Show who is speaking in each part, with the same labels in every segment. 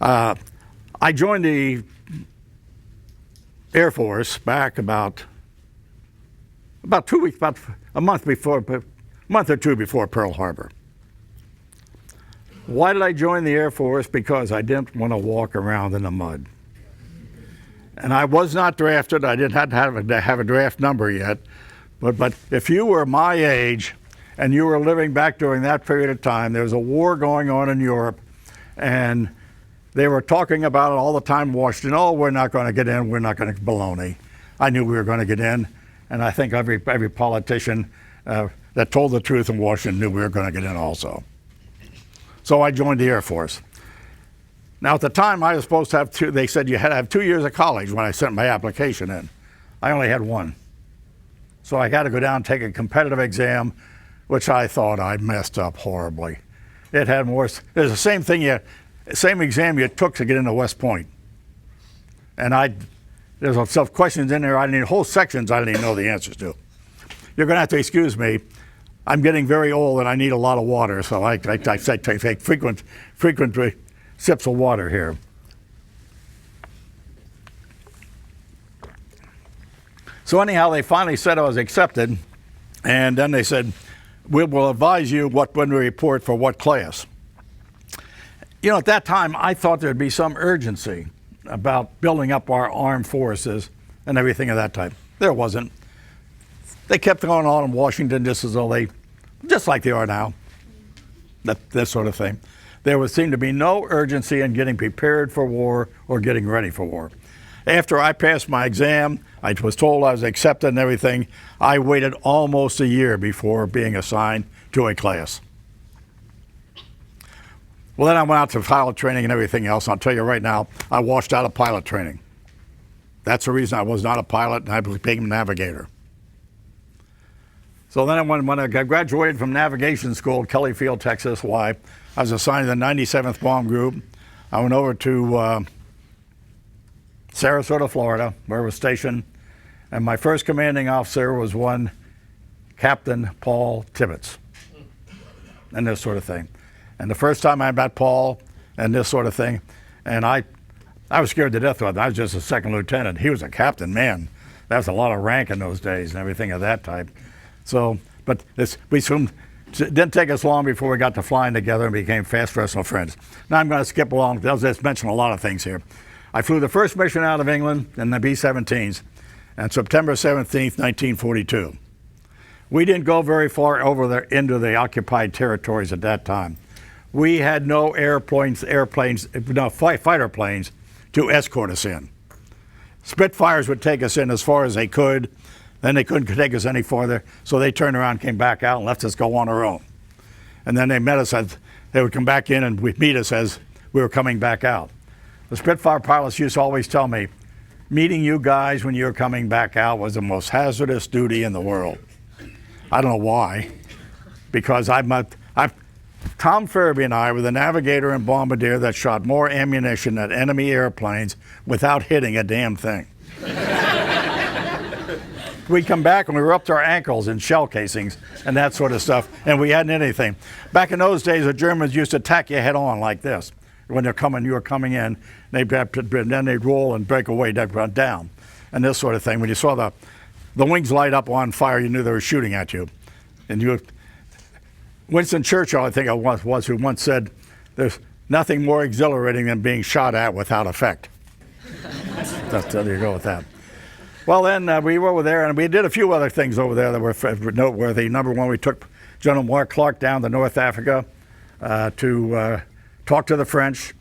Speaker 1: I joined the Air Force back about 2 weeks, about a month or two before Pearl Harbor. Why did I join the Air Force? Because I didn't want to walk around in the mud. And I was not drafted. I didn't have a draft number yet. But if you were my age and you were living back during that period of time, there was a war going on in Europe, and they were talking about it all the time in Washington. Oh, we're not going to get in. We're not going to baloney. I knew we were going to get in, and I think every politician that told the truth in Washington knew we were going to get in also. So I joined the Air Force. Now, at the time, I was supposed to have they said you had to have 2 years of college when I sent my application in. I only had one. So I had to go down and take a competitive exam, which I thought I messed up horribly. It had more, there's the same thing, same exam you took to get into West Point. And there's some questions in there, whole sections I didn't even know the answers to. You're going to have to excuse me. I'm getting very old and I need a lot of water, so I take frequent sips of water here. So anyhow, they finally said I was accepted, and then they said, we will advise you when we report for what class. You know, at that time, I thought there'd be some urgency about building up our armed forces and everything of that type. There wasn't. They kept going on in Washington just like they are now, that sort of thing. There would seem to be no urgency in getting prepared for war or getting ready for war. After I passed my exam, I was told I was accepted and everything. I waited almost a year before being assigned to a class. Well, then I went out to pilot training and everything else. I'll tell you right now, I washed out of pilot training. That's the reason I was not a pilot, and I became a navigator. So then when I graduated from navigation school at Kelly Field, Texas, I was assigned to the 97th Bomb Group. I went over to Sarasota, Florida, where I was stationed, and my first commanding officer was one Captain Paul Tibbets, and this sort of thing. And the first time I met Paul and this sort of thing, and I was scared to death of it. I was just a second lieutenant. He was a captain, man. That was a lot of rank in those days and everything of that type. So, but we soon, it didn't take us long before we got to flying together and became fast personal friends. Now I'm going to skip along. I'll just mention a lot of things here. I flew the first mission out of England in the B-17s on September 17th, 1942. We didn't go very far over there into the occupied territories at that time. We had no fighter planes to escort us in. Spitfires would take us in as far as they could. Then they couldn't take us any farther, so they turned around, came back out, and left us go on our own. And then they met us they would come back in and meet us as we were coming back out. The Spitfire pilots used to always tell me, meeting you guys when you were coming back out was the most hazardous duty in the world. I don't know why, because Tom Ferbey and I were the navigator and bombardier that shot more ammunition at enemy airplanes without hitting a damn thing. We'd come back and we were up to our ankles in shell casings and that sort of stuff, and we hadn't hit anything. Back in those days, the Germans used to attack you head on like this. When you were coming in, then they'd roll and break away down, and this sort of thing. When you saw the wings light up on fire, you knew they were shooting at you. And Winston Churchill, I think it was, who once said, "There's nothing more exhilarating than being shot at without effect." There you go with that. Well, then we were over there, and we did a few other things over there that were noteworthy. Number one, we took General Mark Clark down to North Africa to talk to the French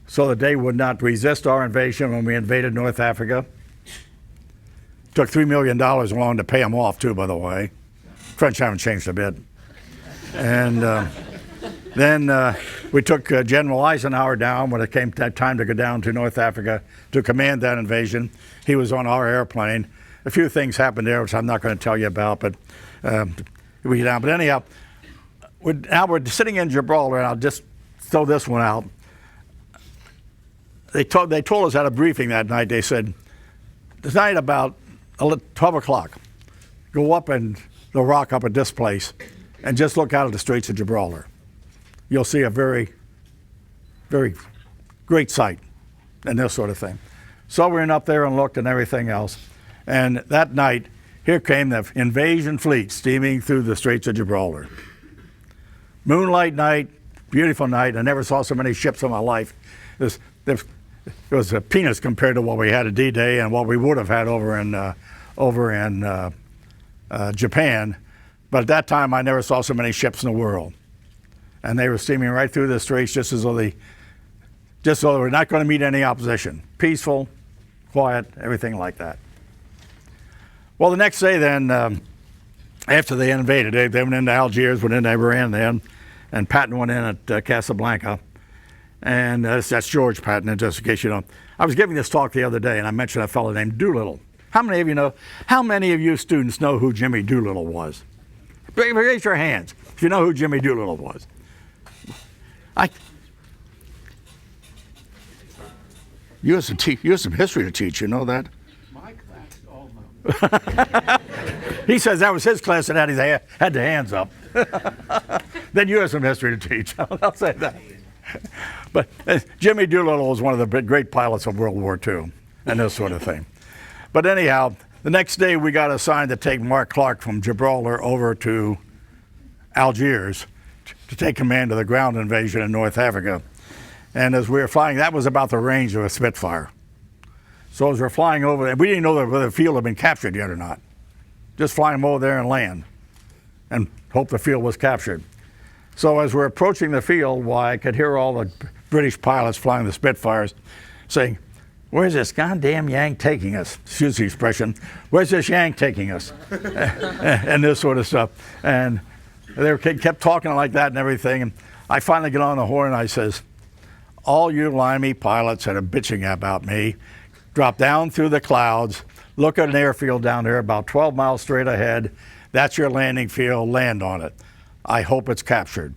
Speaker 1: so that they would not resist our invasion when we invaded North Africa. Took $3 million along to pay them off, too, by the way. French haven't changed a bit. And then we took General Eisenhower down when it came time to go down to North Africa to command that invasion. He was on our airplane. A few things happened there, which I'm not going to tell you about, but we down. But anyhow, now we're sitting in Gibraltar, and I'll just throw this one out. They told us at a briefing that night, they said, tonight about 12 o'clock, go up and the rock up at this place and just look out at the Straits of Gibraltar. You'll see a very, very great sight and this sort of thing. So we went up there and looked and everything else. And that night, here came the invasion fleet steaming through the Straits of Gibraltar. Moonlight night, beautiful night. I never saw so many ships in my life. It was a peanuts compared to what we had at D-Day and what we would have had over in Japan. But at that time, I never saw so many ships in the world. And they were steaming right through the straits just as though they were not going to meet any opposition. Peaceful, quiet, everything like that. Well, the next day then, after they invaded, they went into Algiers, went into Iran then, and Patton went in at Casablanca. And that's George Patton, just in case you don't. I was giving this talk the other day, and I mentioned a fellow named Doolittle. How many of you students know who Jimmy Doolittle was? Raise your hands if you know who Jimmy Doolittle was. You have some history to teach, you know that?
Speaker 2: My class all know.
Speaker 1: He says that was his class that had the hands up. Then you have some history to teach. I'll say that. But Jimmy Doolittle was one of the great pilots of World War II and this sort of thing. But anyhow, the next day we got assigned to take Mark Clark from Gibraltar over to Algiers to take command of the ground invasion in North Africa. And as we were flying, that was about the range of a Spitfire. So as we're flying over, and we didn't know whether the field had been captured yet or not. Just flying over there and land and hope the field was captured. So as we're approaching the field, I could hear all the British pilots flying the Spitfires saying, "Where's this goddamn Yank taking us?" Excuse the expression. "Where's this Yank taking us?" And this sort of stuff. And they kept talking like that and everything. And I finally get on the horn and I says, "All you limey pilots that are bitching about me, drop down through the clouds, look at an airfield down there about 12 miles straight ahead. That's your landing field. Land on it. I hope it's captured."